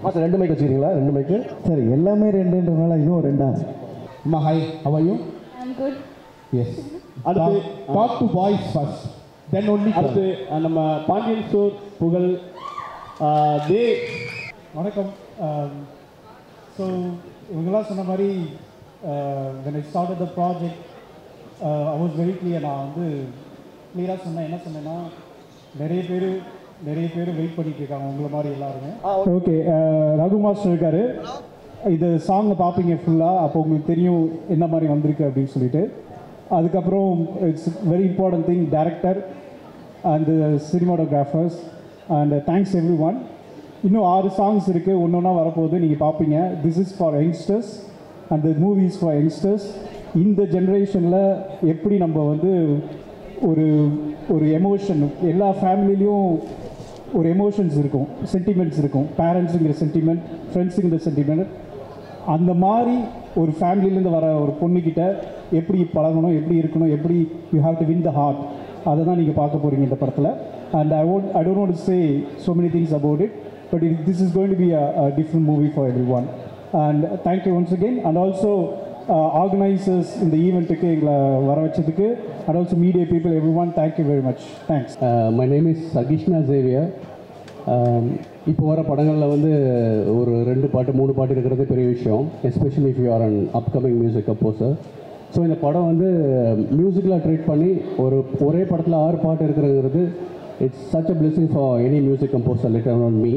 Master 2 mic வச்சுக்கிறீங்களா? 2 மைக்கு சரி, எல்லாமே ரெண்டுன்றனால இதுவும் ரெண்டா? அம்மா hi, how are you? I'm good. Yes. அடுத்து talk to boys first, then only. அடுத்து நம்ம பாண்டியன் ஸ்டோர் புகழ் தே. வணக்கம். ஸோ இவங்கெல்லாம் சொன்ன மாதிரி when I started the project I was very clear. நான் வந்து கிளியராக சொன்னேன். என்ன சொன்னேன்னா, நிறைய பேர் வெயிட் பண்ணிட்டு இருக்காங்க உங்களை மாதிரி எல்லாருமே. ஓகே, ரகு மாஸ்டர் இருக்காரு. இது சாங்கை பார்ப்பீங்க ஃபுல்லாக, அப்போ உங்களுக்கு தெரியும் என்ன மாதிரி வந்திருக்கு அப்படின்னு சொல்லிட்டு. அதுக்கப்புறம் it's very important thing, director and cinematographers and thanks every one. இன்னும் 6 சாங்ஸ் இருக்குது, ஒன்று ஒன்றா வரப்போகுது, நீங்கள் பார்ப்பீங்க. This is for youngsters and the movies for youngsters. இந்த ஜென்ரேஷனில் எப்படி நம்ம வந்து ஒரு எமோஷன், எல்லா ஃபேமிலிலையும் ஒரு எமோஷன்ஸ் இருக்கும், சென்டிமெண்ட்ஸ் இருக்கும். பேரண்ட்ஸுங்கிற சென்டிமெண்ட், ஃப்ரெண்ட்ஸுங்கிற சென்டிமெண்ட். அந்த மாதிரி ஒரு ஃபேமிலியிலேருந்து வர ஒரு பொண்ணுக்கிட்ட எப்படி பழகணும், எப்படி இருக்கணும், எப்படி you have to win the heart, அதை தான் நீங்கள் பார்க்க போகிறீங்க இந்த படத்தில். And I don't want to say so many things about it, but this is going to be a different movie for everyone. And thank you once again. And also organizers in the event க்கு எங்களை வர வச்சதுக்கு, and also media people, everyone, thank you very much. Thanks. My name is Sagishna Xavier. இப்போ வர படங்களில் வந்து ஒரு 2 பாட்டு 3 பாட்டு இருக்கிறது பெரிய விஷயம், especially if you are an upcoming music composer. So இந்த படம் வந்து மியூசிக்கில் ட்ரீட் பண்ணி ஒரே படத்தில் 6 பாட்டு இருக்கிறது, it's such a blessing for any music composer litre on me.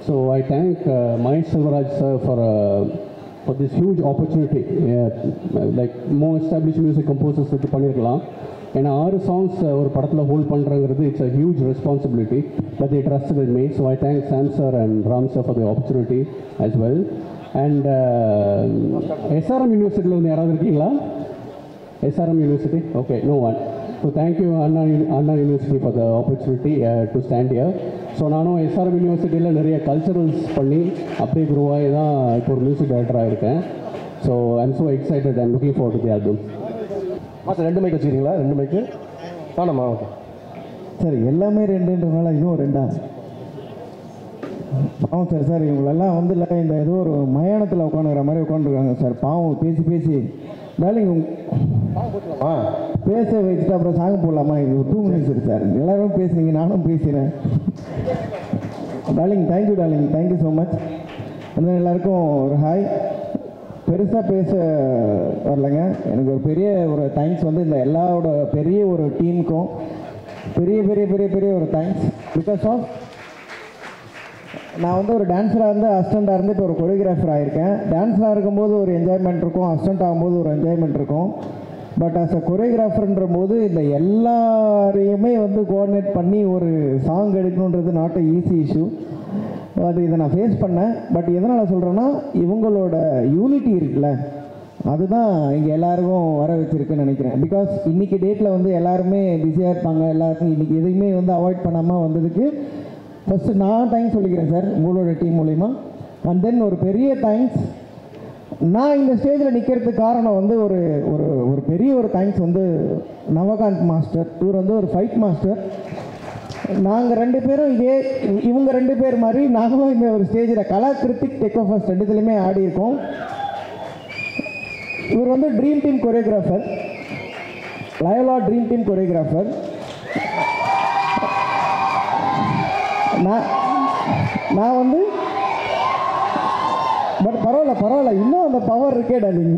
So I thank Mahesh Selvaraj sir for this huge opportunity. Like more established music composers வந்து பண்ணியிருக்கலாம். ஏன்னா 6 சாங்ஸ் ஒரு படத்தில் ஹோல்ட் பண்ணுறங்கிறது it's a huge responsibility, but they trusted in me. So I thank Sam sir and Ram sir for the opportunity as well. And SRM யூனிவர்சிட்டியில் வந்து யாராவது இருக்கீங்களா? SRM university? Okay, no one. So thank you Anna University for the opportunity to stand here. So நானும் SRM யூனிவர்சிட்டியில் நிறைய culturals பண்ணி அப்படியே குருவாகி தான் இப்போ ஒரு மியூசிக் டைரக்டராக இருக்கேன். So I'm so excited and looking forward to the album. Master 2 mic வச்சுக்கிறீங்களா? 2 மைக்கு தானம்மா? ஓகே. சரி, எல்லாமே ரெண்டுன்றனால இதுவும் ரெண்டா? பாவம் சார், இவங்களெல்லாம் வந்து இல்லை, இந்த ஏதோ ஒரு மயானத்தில் உட்காந்துக்கிற மாதிரி உட்காந்துருக்காங்க சார். பாவம், பேசி டார்லிங் பேச வச்சுட்டு அப்புறம் சாங் போடலாமா? இது ஒரு 2 மினிட்ஸ் இருக்கு சார். எல்லோரும் பேசுனீங்க, நானும் பேசுகிறேன். Darling, thank you darling, thank you so much. அந்த எல்லாருக்கும் ஒரு ஹாய். பெருசாக பேச வரலைங்க, எனக்கு ஒரு பெரிய தேங்க்ஸ் வந்து இந்த எல்லாரோட பெரிய ஒரு டீமுக்கும் பெரிய பெரிய பெரிய பெரிய ஒரு தேங்க்ஸ். பிகாஸ் ஆஃப் நான் வந்து ஒரு டான்ஸராக இருந்து அசிஸ்டண்ட்டாக இருந்து இப்போ ஒரு கொரியோகிராஃபர் ஆகியிருக்கேன். டான்ஸராக இருக்கும்போது ஒரு என்ஜாய்மெண்ட் இருக்கும், அசிஸ்டண்ட் ஆகும்போது ஒரு என்ஜாய்மெண்ட் இருக்கும். பட் ஆஸ் அ கொரியோகிராஃபர்ன்ற போது இந்த எல்லாரையுமே வந்து கோஆர்டினேட் பண்ணி ஒரு சாங் எடுக்கணுன்றது நாட் அ ஈஸி இஷ்யூ. அது இதை நான் ஃபேஸ் பண்ணேன். பட் எதனால் சொல்கிறேன்னா, இவங்களோட யூனிட்டி இருக்குல்ல, அதுதான் இங்கே எல்லாருக்கும் வர வச்சுருக்குன்னு நினைக்கிறேன். பிகாஸ் இன்றைக்கி டேட்டில் வந்து எல்லாருமே பிஸியாக இருப்பாங்க. எல்லாருக்கும் இன்றைக்கி எதுவுமே வந்து அவாய்ட் பண்ணாமல் வந்ததுக்கு ஃபஸ்ட்டு நான் தேங்க்ஸ் சொல்லிக்கிறேன் சார், உங்களோட டீம் மூலிமா. அண்ட் தென் ஒரு பெரிய தேங்க்ஸ், நான் இந்த ஸ்டேஜில் நிற்கிறதுக்கு காரணம் வந்து ஒரு பெரிய ஒரு தேங்க்ஸ் வந்து நவகாந்த் மாஸ்டர். இவர் வந்து ஒரு ஃபைட் மாஸ்டர். நாங்கள் 2 பேரும் இவங்க 2 பேர் மாதிரி நாங்களும் இந்த ஒரு ஸ்டேஜில் கலா கிருத்திக் டெக்கோ ஃபர்ஸ்ட் 2த்துலையுமே ஆடி இருக்கோம். இவர் வந்து dream team choreographer, Loyola dream team choreographer. நான் வந்து பட் பரவாயில்ல, இன்னும் அந்த பவர் இருக்கே டார்லிங்.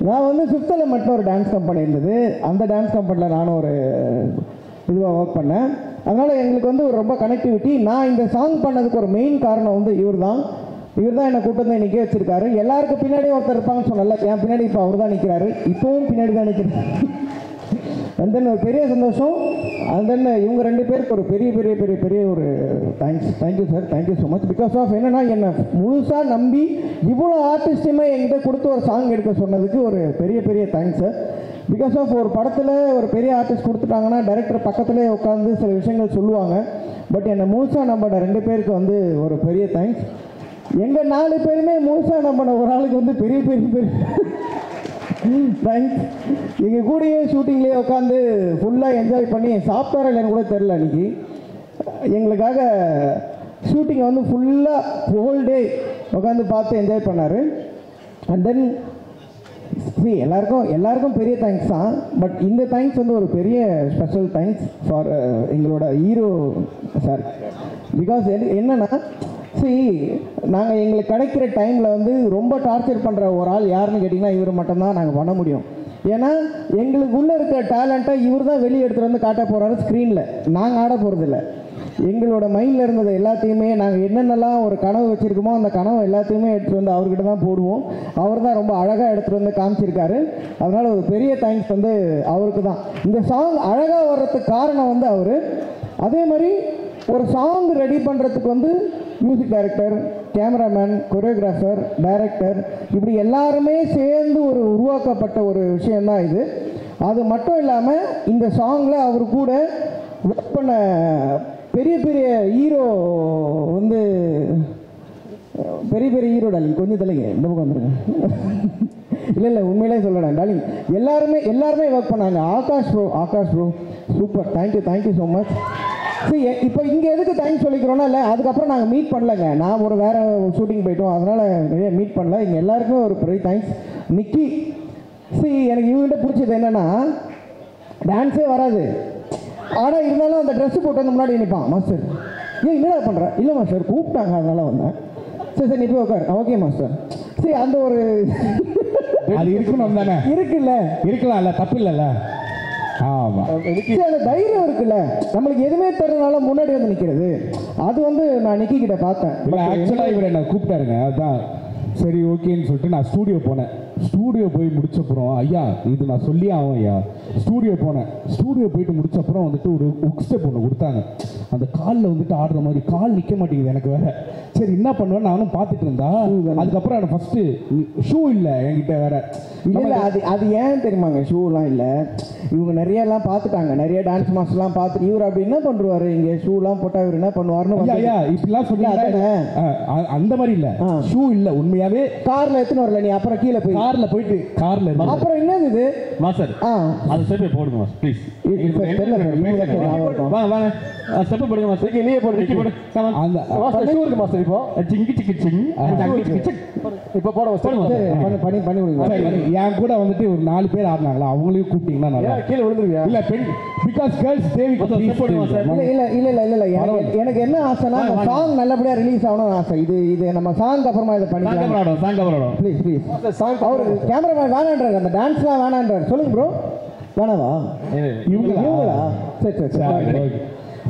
நான் வந்து 5th எலிமெண்ட் ஒரு டான்ஸ் கம்பெனி இருந்தது. அந்த டான்ஸ் கம்பெனியில் நானும் ஒரு இதுவாக ஒர்க் பண்ணேன். அதனால் எங்களுக்கு வந்து ஒரு ரொம்ப கனெக்டிவிட்டி. நான் இந்த சாங் பண்ணதுக்கு ஒரு மெயின் காரணம் வந்து இவர் தான் என்னை கூட்டு வந்து இன்றைக்கே வச்சுருக்காரு. எல்லாருக்கும் பின்னாடியே ஒருத்தர் இருப்பாங்கன்னு சொன்னல, என் பின்னாடி இப்போ அவர் தான் நிற்கிறாரு, இப்போவும் பின்னாடி தான் நிற்கிறாரு. அண்ட் தென் ஒரு பெரிய சந்தோஷம். அண்ட் தென் இவங்க 2 பேருக்கு ஒரு பெரிய பெரிய பெரிய பெரிய ஒரு thank you sir, thank you so much. Because of என்னென்னா, என்னை முழுசாக நம்பி இவ்வளோ ஆர்டிஸ்ட்டுமே என்கிட்ட கொடுத்து ஒரு சாங் எடுக்க சொன்னதுக்கு ஒரு பெரிய பெரிய தேங்க்ஸ் சார். பிகாஸ் ஆஃப் ஒரு படத்தில் ஒரு பெரிய ஆர்டிஸ்ட் கொடுத்துட்டாங்கன்னா டைரக்டர் பக்கத்துலேயே உட்காந்து சில விஷயங்கள் சொல்லுவாங்க. பட் என்னை முழுசாக நம்பின 2 பேருக்கு வந்து ஒரு பெரிய தேங்க்ஸ். எங்கள் 4 பேருமே முழுசாக நம்பின ஒரு ஆளுக்கு வந்து பெரிய பெரிய பெரிய தேங்க்ஸ். எங்கள் கூடயே ஷூட்டிங்லேயே உட்காந்து ஃபுல்லாக என்ஜாய் பண்ணி சாப்பிட்டாரா இல்லைன்னு கூட தெரில. அன்றைக்கி எங்களுக்காக ஷூட்டிங்கை வந்து ஃபுல்லாக ஹோல் டே உட்காந்து பார்த்து என்ஜாய் பண்ணார். அண்ட் தென் எல்லாருக்கும் பெரிய தேங்க்ஸ் தான். பட் இந்த தேங்க்ஸ் வந்து ஒரு பெரிய ஸ்பெஷல் தேங்க்ஸ் ஃபார் எங்களோட ஹீரோ சார். பிகாஸ் என்னென்னா நாங்கள் எங்களுக்கு கிடைக்கிற டைமில் வந்து ரொம்ப டார்ச்சர் பண்ணுற ஒரு ஆள் யாருன்னு கேட்டிங்கன்னா இவர் மட்டும்தான் நாங்கள் பண்ண முடியும். ஏன்னா எங்களுக்கு உள்ளே இருக்கிற டேலண்ட்டை இவர் தான் வெளியே எடுத்துகிட்டு வந்து காட்ட போகிறாரு ஸ்க்ரீனில். நாங்கள் ஆட போகிறதில்ல. எங்களோட மைண்டில் இருந்தது எல்லாத்தையுமே நாங்கள் என்னென்னலாம் ஒரு கனவு வச்சுருக்கோமோ அந்த கனவு எல்லாத்தையுமே எடுத்துகிட்டு வந்து அவர்கிட்ட தான் போடுவோம். அவர் தான் ரொம்ப அழகாக எடுத்துகிட்டு வந்து காமிச்சிருக்காரு. அதனால் ஒரு பெரிய தேங்க்ஸ் வந்து அவருக்கு தான். இந்த சாங் அழகாக வர்றதுக்கு காரணம் வந்து அவர். அதே மாதிரி ஒரு சாங் ரெடி பண்ணுறதுக்கு வந்து music director, cameraman, choreographer, director இப்படி எல்லாருமே சேர்ந்து ஒரு உருவாக்கப்பட்ட ஒரு விஷயந்தான் இது. அது மட்டும் இல்லாமல் இந்த சாங்கில் அவர் கூட ஒர்க் பண்ண பெரிய பெரிய ஹீரோ வந்து பெரிய பெரிய ஹீரோ டாலிங் கொஞ்சம் தலைங்க இந்த பக்கம் வந்துருங்க. இல்லை உண்மையிலே சொல்லணும் டாலிங் எல்லாருமே ஒர்க் பண்ணாங்க. Akash bro super. Thank you so much. சரி இப்போ இங்கே எதுக்கு தேங்க்ஸ் சொல்லிக்கிறோன்னா இல்லை அதுக்கப்புறம் நாங்கள் மீட் பண்ணலைங்க. நான் ஒரு வேறு ஷூட்டிங் போயிட்டோம், அதனால் நிறைய மீட் பண்ணல. இங்கே எல்லாருக்குமே ஒரு பெரிய தேங்க்ஸ். நிக்கி எனக்கு இவங்ககிட்ட பிடிச்சது என்னென்னா டான்ஸே வராது, ஆனால் இருந்தாலும் அந்த ட்ரெஸ்ஸு போட்டு வந்து முன்னாடி நிற்பான். மாஸ்டர் என்னடா பண்ணுற? இல்லை மாஸ்டர் கூப்பிட்டாங்க அதனால் வந்தேன். சரி நீ போய் உட்கார். Okay master. சரி அந்த ஒரு அது இருக்கணும் தானே? இருக்கலாம்ல, தப்பு இல்லைல்ல. ஆமாம், அந்த தைரியம் இருக்குல்ல, நம்மளுக்கு எதுவுமே தரனால முன்னாடி வந்து நிற்கிறது. அது வந்து நான் நிக்கி கிட்ட பார்த்தேன். இல்லை ஆக்சுவலாக இவர் என்ன கூப்பிட்டாருங்க. அதுதான் சரி ஓகேன்னு சொல்லிட்டு நான் ஸ்டூடியோ போனேன். ஸ்டூடியோ போய் முடிச்சப்புறம் ஐயா இது நான் சொல்லி ஆகும் ஐயா. ஸ்டூடியோ போயிட்டு முடிச்சப்புறம் வந்துட்டு ஒரு உக் ஸ்டெப் ஒன்று கொடுத்தாங்க. அந்த காலில் வந்துட்டு ஆடுற மாதிரி கால் நிற்க மாட்டேங்குது எனக்கு வேற. சரி என்ன பண்ணுவேன் நானும் பார்த்துட்டு இருந்தா. அதுக்கப்புறம் எனக்கு ஃபஸ்ட்டு ஷூ இல்லை என்கிட்ட வேற. இல்லை அது ஏன் தெரியுமாங்க? ஷூலாம் இல்லை. இவங்க நிறையலாம் பார்த்துட்டாங்க, நிறைய டான்ஸ் மாஸ்டர்லாம் பார்த்துட்டு இவர் அப்படி என்ன பண்ணுவார் இங்கே ஷூலாம் போட்டால் இவர் என்ன பண்ணுவார்னு ஐயா இப்படிலாம் சொல்லி அந்த மாதிரி இல்லை. ஷூ இல்லை உண்மையாகவே. காரில் எடுத்துன்னு வரல நீ, அப்புறம் கீழே போய் காரில் அப்புறம் என்னது இது மாஸ்டர்? அது ஸ்டெப் போடுங்க மாஸ்டர் ப்ளீஸ். வாங்க ஸ்டெப் போடுங்க மாஸ்டர். நீயே போடு. அந்த மாஸ்டர் ஷூ இருக்கு மாஸ்டர். இப்போ சிங்கி சிக்கி சிங் இப்போ போட பண்ணி விடுங்க. என் கூட வந்துட்டு ஒரு 4 பேர் ஆடினாங்களா, அவங்களையும் கூப்பிட்டீங்கன்னா நல்லா. கீழே விழுந்துருவியா? இல்லை பிகாஸ் கேர்ள்ஸ் தேவி இல்லை எனக்கு என்ன ஆசைனா சாங் நல்லபடியாக ரிலீஸ் ஆகணும்னு ஆசை. இது நம்ம சாங் அப்புறமா இதை பண்ணிக்கலாம். ப்ளீஸ் அவர் கேமராமேன் வேணான்றாரு, அந்த டான்ஸ்லாம் வேணான்றாரு. சொல்லுங்க ப்ரோ. வேணாவா இவங்களா? சரி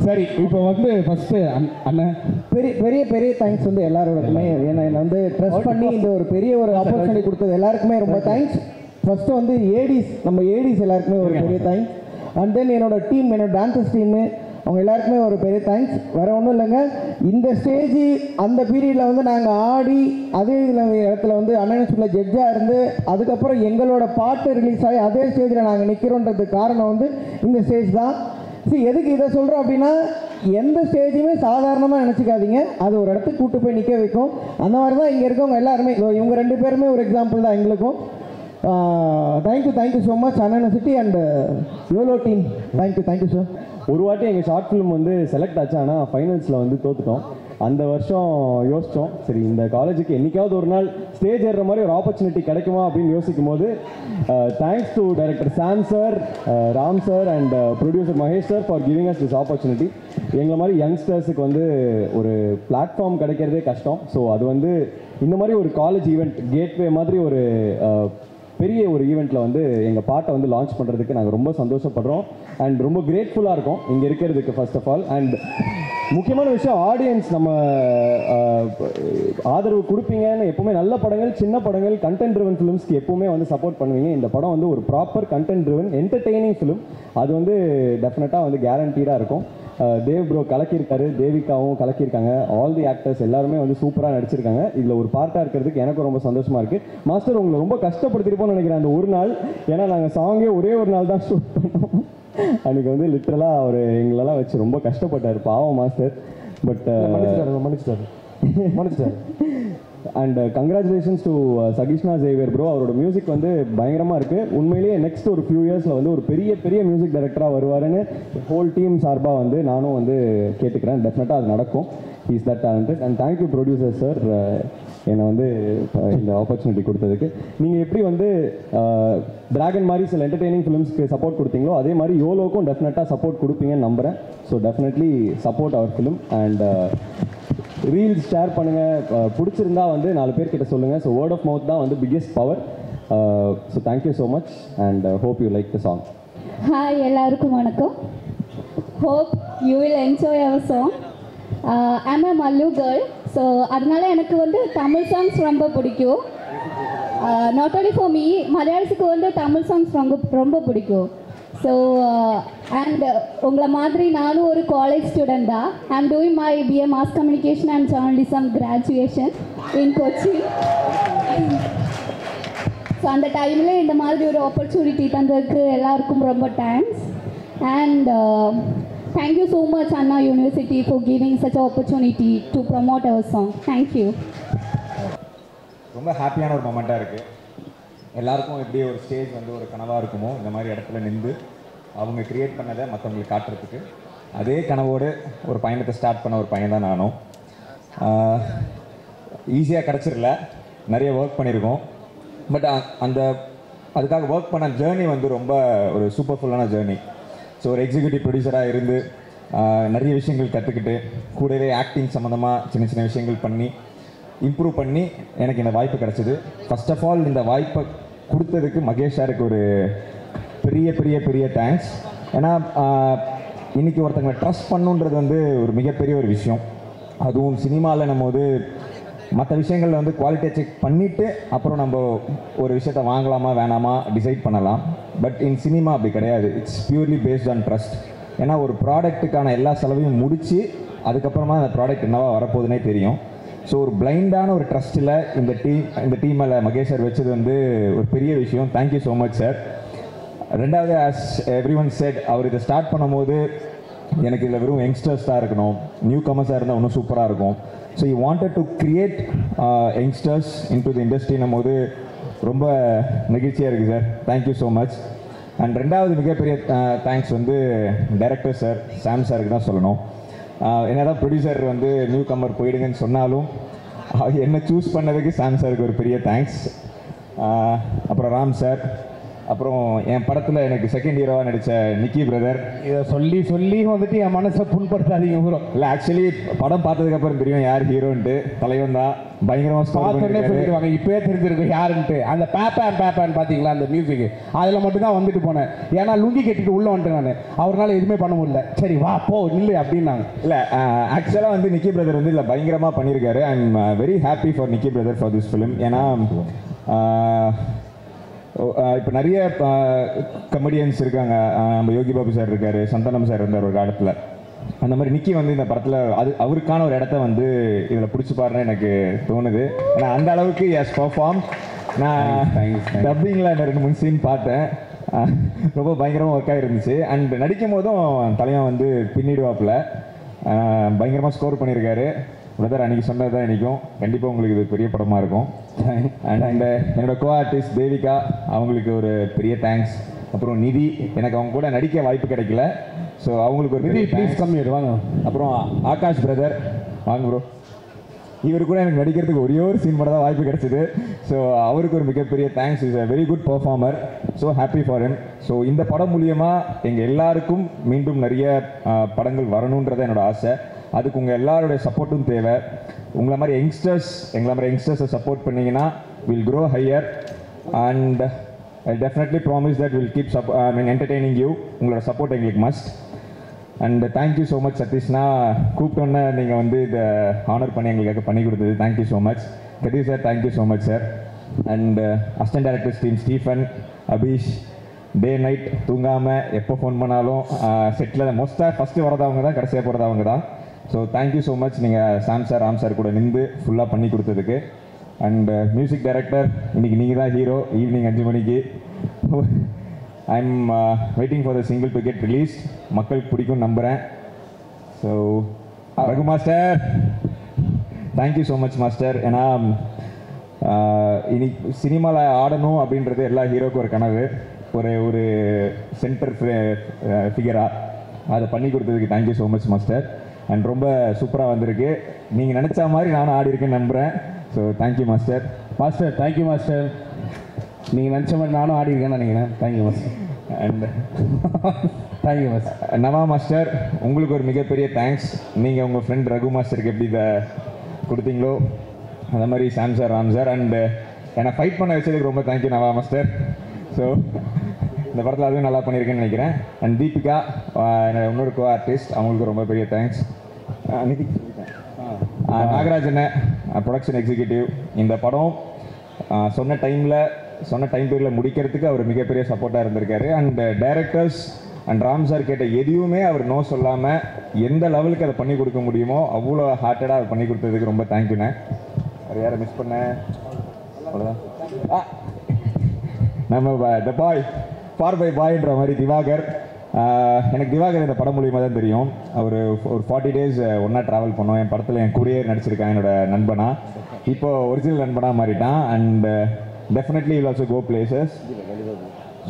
சரி இப்போ வந்து ஃபஸ்ட்டு அண்ணன் பெரிய தேங்க்ஸ் வந்து எல்லாரோடக்குமே. என்னை வந்து ட்ரஸ்ட் பண்ணி இந்த ஒரு பெரிய ஒரு ஆப்பர்ச்சுனிட்டி கொடுத்தது எல்லாருக்குமே ரொம்ப தேங்க்ஸ். ஃபஸ்ட்டு வந்து நம்ம ஏடிஸ் எல்லாருக்குமே ஒரு பெரிய தேங்க்ஸ். அண்ட் தென் என்னோட டீம், என்னோட டான்சர்ஸ் டீமு, அவங்க எல்லாருக்குமே ஒரு பெரிய தேங்க்ஸ். வேறு ஒன்றும் இல்லைங்க, இந்த ஸ்டேஜ் அந்த பீரியடில் வந்து நாங்கள் ஆடி அதே இடத்துல வந்து அண்ணன் ஜட்ஜாக இருந்து அதுக்கப்புறம் எங்களோட பாட்டு ரிலீஸ் ஆகி அதே ஸ்டேஜில் நாங்கள் நிற்கிறோன்றதுக்கு காரணம் வந்து இந்த ஸ்டேஜ் தான். எதுக்கு இதை சொல்கிறோம் அப்படின்னா, எந்த ஸ்டேஜுமே சாதாரணமாக நினச்சிக்காதீங்க, அது ஒரு இடத்துக்கு கூட்டு போய் நிற்க வைக்கும். அந்த மாதிரி தான் இங்கே இருக்கவங்க எல்லாருமே. இவங்க 2 பேருமே ஒரு எக்ஸாம்பிள் தான் எங்களுக்கும். தேங்க்யூ ஸோ மச் அண்ணன் city and YOLO team. Thank you sir. ஒரு வாட்டி எங்கள் ஷார்ட் ஃபிலிம் வந்து செலக்ட் ஆச்சு, ஆனால் ஃபைனல்ஸில் வந்து தோத்துட்டோம். அந்த வருஷம் யோசித்தோம், சரி இந்த காலேஜுக்கு என்றைக்காவது ஒரு நாள் ஸ்டேஜ் ஏறுற மாதிரி ஒரு ஆப்பர்ச்சுனிட்டி கிடைக்குமா அப்படின்னு யோசிக்கும் போது thanks to director Sam sir, Ram sir and producer Mahesh sir for giving us this opportunity. எங்களை மாதிரி யங்ஸ்டர்ஸுக்கு வந்து ஒரு பிளாட்ஃபார்ம் கிடைக்கிறதே கஷ்டம். ஸோ அது வந்து இந்த மாதிரி ஒரு காலேஜ் ஈவெண்ட் கேட்வே மாதிரி ஒரு பெரிய ஒரு ஈவெண்ட்டில் வந்து எங்கள் பாட்டை வந்து லான்ச் பண்ணுறதுக்கு நாங்கள் ரொம்ப சந்தோஷப்படுறோம் அண்ட் ரொம்ப கிரேட்ஃபுல்லாக இருக்கோம் இங்கே இருக்கிறதுக்கு ஃபர்ஸ்ட் ஆஃப் ஆல். அண்ட் முக்கியமான விஷயம், ஆடியன்ஸ் நம்ம ஆதரவு கொடுப்பீங்கன்னு எப்போவுமே நல்ல படங்கள், சின்ன படங்கள், கண்டென்ட் ட்ரிவன் ஃபிலிம்ஸ்க்கு எப்போவுமே வந்து சப்போர்ட் பண்ணுவீங்க. இந்த படம் வந்து ஒரு proper content driven entertaining film. அது வந்து டெஃபினட்டாக வந்து கேரண்டீடாக இருக்கும். தேவ் ப்ரோ கலக்கியிருக்காரு, தேவிகாவும் கலக்கியிருக்காங்க, ஆல் தி ஆக்டர்ஸ் எல்லாருமே வந்து சூப்பராக நடிச்சிருக்காங்க. இதில் ஒரு பார்ட்டாக இருக்கிறதுக்கு எனக்கு ரொம்ப சந்தோஷமாக இருக்குது. மாஸ்டர் உங்களை ரொம்ப கஷ்டப்படுத்திருப்போம்னு நினைக்கிறேன் அந்த ஒரு நாள். ஏன்னா நாங்கள் சாங்கே ஒரே ஒரு நாள் தான் ஷூட் பண்ணோம். அன்றைக்கி வந்து லிட்டரலாக அவர் எங்களெல்லாம் வச்சு ரொம்ப கஷ்டப்பட்டார், பாவம் மாஸ்டர். பட் மன்னிச்சிட்டாரு. And congratulations to Sakishna Xavier bro. அவரோட மியூசிக் வந்து பயங்கரமாக இருக்குது. உண்மையிலேயே நெக்ஸ்ட் ஒரு ஃபியூ இயர்ஸில் வந்து ஒரு பெரிய மியூசிக் டைரக்டராக வருவாருன்னு ஹோல் டீம் சார்பாக வந்து நானும் வந்து கேட்டுக்கிறேன். டெஃபினட்டாக அது நடக்கும். Is that talented. And thank you producer sir என்னை வந்து இந்த ஆப்பர்ச்சுனிட்டி கொடுத்ததுக்கு. நீங்கள் எப்படி வந்து டிராகன் மாதிரி சில என்டர்டெய்னிங் ஃபிலிம்ஸ்க்கு சப்போர்ட் கொடுத்தீங்களோ அதே மாதிரி யோலோக்கும் டெஃபினட்டாக சப்போர்ட் கொடுப்பீங்கன்னு நம்புகிறேன். So definitely support our film. And reels share பண்ணுங்கள், பிடிச்சிருந்தா வந்து 4 பேர்கிட்ட சொல்லுங்கள். ஸோ வேர்ட் ஆஃப் மவுத் தான் வந்து biggest power. So thank you so much and hope you like the song. Hi, எல்லாருக்கும் வணக்கம். Hope you will enjoy our song. I'm a Mallu girl. So அதனால எனக்கு வந்து தமிழ் சாங்ஸ் ரொம்ப பிடிக்கும். நாட் only ஃபார் மீ, மலையாளத்துக்கு வந்து தமிழ் சாங்ஸ் ரொம்ப பிடிக்கும். ஸோ அண்ட் உங்களை மாதிரி நானும் ஒரு காலேஜ் ஸ்டூடெண்ட் தான். I am doing my BA mass communication and journalism graduation in Cochin. So அந்த டைமில் இந்த மாதிரி ஒரு ஆப்பர்ச்சுனிட்டி தந்ததுக்கு எல்லாருக்கும் ரொம்ப thanks. And thank you so much Anna University for giving such an opportunity to promote our song. Thank you. ரொம்ப ஹாப்பியான ஒரு மொமெண்ட்டாக இருக்குது. எல்லாருக்கும் எப்படி ஒரு ஸ்டேஜ் வந்து ஒரு கனவாக இருக்குமோ இந்த மாதிரி இடத்துல நின்று அவங்க க்ரியேட் பண்ணதை மற்றவங்களுக்கு காட்டுறதுக்கு அதே கனவோடு ஒரு பயணத்தை ஸ்டார்ட் பண்ண ஒரு பையன் தான் நானும். ஈஸியாக கிடச்சிடல, நிறைய ஒர்க் பண்ணியிருக்கோம். பட் அதுக்காக ஒர்க் பண்ண ஜேர்னி வந்து ரொம்ப ஒரு சூப்பர்ஃபுல்லான ஜேர்னி. ஸோ ஒரு எக்ஸிக்யூட்டிவ் ப்ரொடியூசராக இருந்து நிறைய விஷயங்கள் கற்றுக்கிட்டு கூடவே ஆக்டிங் சம்மந்தமாக சின்ன சின்ன விஷயங்கள் பண்ணி இம்ப்ரூவ் பண்ணி எனக்கு இந்த வாய்ப்பு கிடச்சிது. ஃபர்ஸ்ட் ஆஃப் ஆல் இந்த வாய்ப்பை கொடுத்ததுக்கு மகேஷ் சாருக்கு ஒரு பெரிய பெரிய பெரிய தேங்க்ஸ். ஏன்னா இன்றைக்கி ஒருத்தங்களை ட்ரஸ்ட் பண்ணுன்றது வந்து ஒரு மிகப்பெரிய ஒரு விஷயம். அதுவும் சினிமாவில் நம்ம வந்து மற்ற விஷயங்களில் வந்து குவாலிட்டியை செக் பண்ணிவிட்டு அப்புறம் நம்ம ஒரு விஷயத்த வாங்கலாமா வேணாமா டிசைட் பண்ணலாம். பட் இன் சினிமா அப்படி கிடையாது. It's purely based on trust. ஏன்னா ஒரு ப்ராடக்ட்டுக்கான எல்லா செலவையும் முடித்து அதுக்கப்புறமா அந்த ப்ராடக்ட் என்னவா வரப்போகுதுன்னே தெரியும். ஸோ ஒரு பிளைண்டான ஒரு ட்ரஸ்ட்டில் இந்த டீமில் மகேஷ் சார் வச்சது வந்து ஒரு பெரிய விஷயம். Thank you so much sir. ரெண்டாவது, ஆஸ் எவ்ரி ஒன் செட், அவர் இதை ஸ்டார்ட் பண்ணும்போது எனக்கு இதில் வெறும் யங்ஸ்டர்ஸ் தான் இருக்கணும், நியூ கமர்ஸாக இருந்தால் இன்னும் சூப்பராக இருக்கும். So you wanted to create youngsters in to the இண்டஸ்ட்ரின்னும் போது ரொம்ப நெகிழ்ச்சியாக இருக்குது sir. Thank you so much. And ரெண்டாவது மிகப்பெரிய தேங்க்ஸ் வந்து டைரக்டர் சார் சாம் சாருக்கு தான் சொல்லணும். என்னதான் ப்ரொடியூசர் வந்து நியூ கமர் போயிடுங்கன்னு சொன்னாலும் என்னை சூஸ் பண்ணதுக்கு சாம் சாருக்கு ஒரு பெரிய தேங்க்ஸ். அப்புறம் ராம் சார், அப்புறம் என் படத்தில் எனக்கு செகண்ட் ஹீரோவாக நடித்த நிக்கி பிரதர். இதை சொல்லி சொல்லி வந்துட்டு என் மனசை புண்படுத்தாதீங்க ப்ரோ. இல்லை, ஆக்சுவலி படம் பார்த்ததுக்கப்புறம் தெரியும் யார் ஹீரோன்ட்டு. தலைவன் தான் பயங்கரமாக பார்த்தோன்னே சொல்லிடுவாங்க, இப்போயே தெரிஞ்சிருக்கும் யாருன்ட்டு. அந்த பேப்பான்னு பார்த்தீங்களா அந்த மியூசிக், அதில் மட்டும்தான் வந்துட்டு போனேன். ஏன்னா லுங்கி கட்டிட்டு உள்ளே வந்துட்டேன் நான். அவரால் எதுவுமே பண்ண முடியல. சரி வா போ நில்லு அப்படின்னாங்க. இல்லை, ஆக்சுவலாக வந்து நிக்கி பிரதர் வந்து இல்லை பயங்கரமாக பண்ணியிருக்காரு. I am very happy for Nikki brother for this film. ஏன்னா இப்போ நிறைய கமெடியன்ஸ் இருக்காங்க. நம்ம யோகி பாபு சார் இருக்கார், சந்தானம் சார் இருந்தார் ஒரு காலத்தில். அந்த மாதிரி நிக்கி வந்து இந்த படத்தில் அவருக்கான ஒரு இடத்த வந்து இதில் பிடிச்சிப்பாருன்னு எனக்கு தோணுது. ஏன்னா அந்த அளவுக்கு எஸ் பர்ஃபார்ம். நான் டப்பிங்கில் 2-3 சீன் பார்த்தேன், ரொம்ப பயங்கரமாக ஒர்க்காக இருந்துச்சு. அண்ட் நடிக்கும் போதும் தலைவன் வந்து பின்னிடுவாப்பில் பயங்கரமாக ஸ்கோர் பண்ணியிருக்காரு. பிரதர் அன்றைக்கி சொன்னது தான் இன்றைக்கும் கண்டிப்பாக உங்களுக்கு இது பெரிய படமாக இருக்கும். அண்ட் என்னோடய கோ ஆர்டிஸ்ட் தேவிகா, அவங்களுக்கு ஒரு பெரிய தேங்க்ஸ். அப்புறம் நிதி, எனக்கு அவங்க கூட நடிக்க வாய்ப்பு கிடைக்கல. ஸோ அவங்களுக்கு ஒரு பெரிய ப்ளீஸ் கம்மி வாங்க. அப்புறம் ஆகாஷ் பிரதர், வாங்க ப்ரோ. இவர் கூட எனக்கு நடிக்கிறதுக்கு ஒரே ஒரு சீன் மட்டும் தான் வாய்ப்பு கிடைச்சிது. ஸோ அவருக்கு ஒரு மிகப்பெரிய thanks. Is a very good performer. So happy for him. So இந்த படம் மூலியமாக எங்கள் எல்லாருக்கும் மீண்டும் நிறைய படங்கள் வரணுன்றதை என்னோடய ஆசை. அதுக்கு உங்கள் எல்லாருடைய சப்போர்ட்டும் தேவை. எங்களை மாதிரி யங்ஸ்டர்ஸை சப்போர்ட் பண்ணிங்கன்னா will grow higher. And I definitely promise that will keep entertaining you. உங்களோட சப்போர்ட் எங்களுக்கு must. And thank you so much சதீஷ்னா, கூப்பிட்டோன்னே நீங்கள் வந்து இதை ஹானர் பண்ணி எங்களுக்காக பண்ணி கொடுத்தது. Thank you so much Satish sir. Thank you so much sir. And assistant directors team Stephen, Abhish, day night தூங்காமல் எப்போ ஃபோன் பண்ணாலும் செட்டில் மோஸ்ட்டாக ஃபஸ்ட்டு வரதவங்க தான், கடைசியாக போகிறதவங்க தான். ஸோ தேங்க்யூ ஸோ மச் நீங்கள் சாம் சார் ராம் சார் கூட நின்று ஃபுல்லாக பண்ணி கொடுத்ததுக்கு. அண்ட் மியூசிக் டைரக்டர், இன்றைக்கி நீங்கள் தான் ஹீரோ. ஈவினிங் 5 மணிக்கு I am waiting for the single to get release. மக்களுக்கு பிடிக்கும் நம்புகிறேன். So Raghu master, thank you so much master. ஏன்னா இனி சினிமாவில் ஆடணும் அப்படின்றது எல்லா ஹீரோக்கும் ஒரு கனவு. ஒரு சென்டர் ஃபிகராக அதை பண்ணி கொடுத்ததுக்கு thank you so much master. And ரொம்ப சூப்பராக வந்திருக்கு. நீங்கள் நினச்ச மாதிரி நானும் ஆடி இருக்கேன்னு நம்புகிறேன். So thank you master. Master thank you master. நீங்கள் நினச்ச மாதிரி நானும் ஆடி இருக்கேன்னு நினைக்கிறேன். Thank you master. And thank you master. Nava master, உங்களுக்கு ஒரு மிகப்பெரிய தேங்க்ஸ். நீங்கள் உங்கள் ஃப்ரெண்ட் ரகு மாஸ்டருக்கு எப்படி இதை கொடுத்தீங்களோ அந்த மாதிரி சாம் சார், ராம் சார் அண்ட் என்னை ஃபைட் பண்ண வச்சதுக்கு ரொம்ப தேங்க்யூ நவா மாஸ்டர். ஸோ இந்த படத்தில் அதுவும் நல்லா பண்ணியிருக்கேன்னு நினைக்கிறேன். அண்ட் தீபிகா, இன்னொரு கோ ஆர்டிஸ்ட், அவங்களுக்கு ரொம்ப பெரிய தேங்க்ஸ். நாகராஜன் ப்ரொடக்ஷன் எக்ஸிக்யூட்டிவ், இந்த படம் சொன்ன டைம் பீரியடில் முடிக்கிறதுக்கு அவர் மிகப்பெரிய சப்போர்ட்டாக இருந்திருக்காரு. And directors and Ram sir கேட்ட எதையுமே அவர் நோ சொல்லாமல் எந்த லெவலுக்கு அதை பண்ணி கொடுக்க முடியுமோ அவ்வளோ ஹார்ட்டடாக அதை பண்ணி கொடுத்ததுக்கு ரொம்ப தேங்க்யூண்ணே. வேறு யாரை மிஸ் பண்ணேன்? அவ்வளோதான். நம்ம த பாய் ஃபார் பை பாய்ன்ற மாதிரி திவாகர். எனக்கு திவாகர் இந்த படம் மூலியமாக தான் தெரியும். ஒரு 40 days ஒன்றா ட்ராவல் பண்ணோம். என் படத்தில் என் கூடயே நடிச்சிருக்கான் என்னோட நண்பனா. இப்போ ஒரிஜினல் நண்பனாக மாறிட்டான். And definitely will also go places.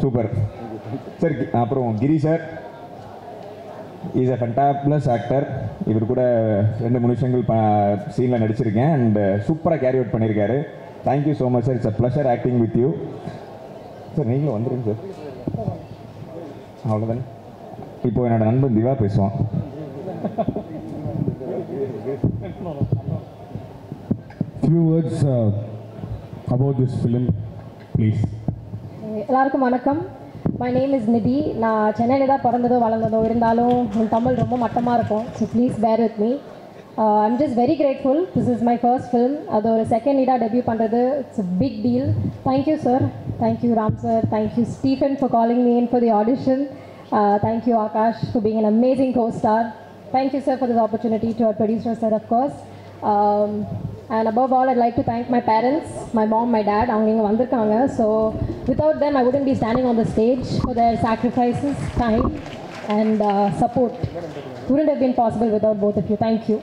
Super sir. அப்புறம் Giri sir is a fantabulous actor. இவர் கூட 2-3 விஷயங்கள் சீனில் நடிச்சிருக்கேன். அண்ட் சூப்பராக கேரி அவுட் பண்ணியிருக்காரு. Thank you so much sir. It's a pleasure acting with you sir. நீங்களும் வந்துடுங்க சார். அவ்வளோதானே. இப்போ என்னோட நண்பன் திவா பேசுவான். Few words about this film, please. எல்லாருக்கும் வணக்கம். மை நேம் இஸ் நிதி. நான் சென்னையில் தான் பிறந்ததோ வளர்ந்ததோ, இருந்தாலும் என் தமிழ் ரொம்ப மட்டமாக இருக்கும். So please bear with me. I'm just very grateful. This is my first film. அது ஒரு செகண்ட் லீடாக டெபியூ பண்ணுறது, it's a big deal. Thank you sir. Thank you Ram sir. Thank you Stephen for calling me in for the audition. Thank you Akash for being an amazing co-star. Thank you sir for this opportunity, to our producer sir of course. And above all I'd like to thank my parents, my mom, my dad. Avanga inga vandirukanga, so without them I wouldn't be standing on the stage. For their sacrifices, time and support wouldn't have been possible without both of you. Thank you.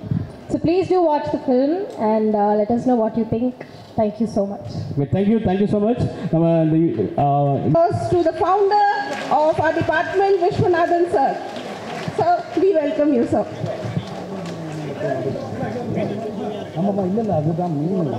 So please do watch the film and let us know what you think. Thank you so much. Thank you so much. First to the founder of our department, Vishwanathan sir. Sir, we welcome you sir. ஆமாம்மா, இல்லை அதுதான் மீன்.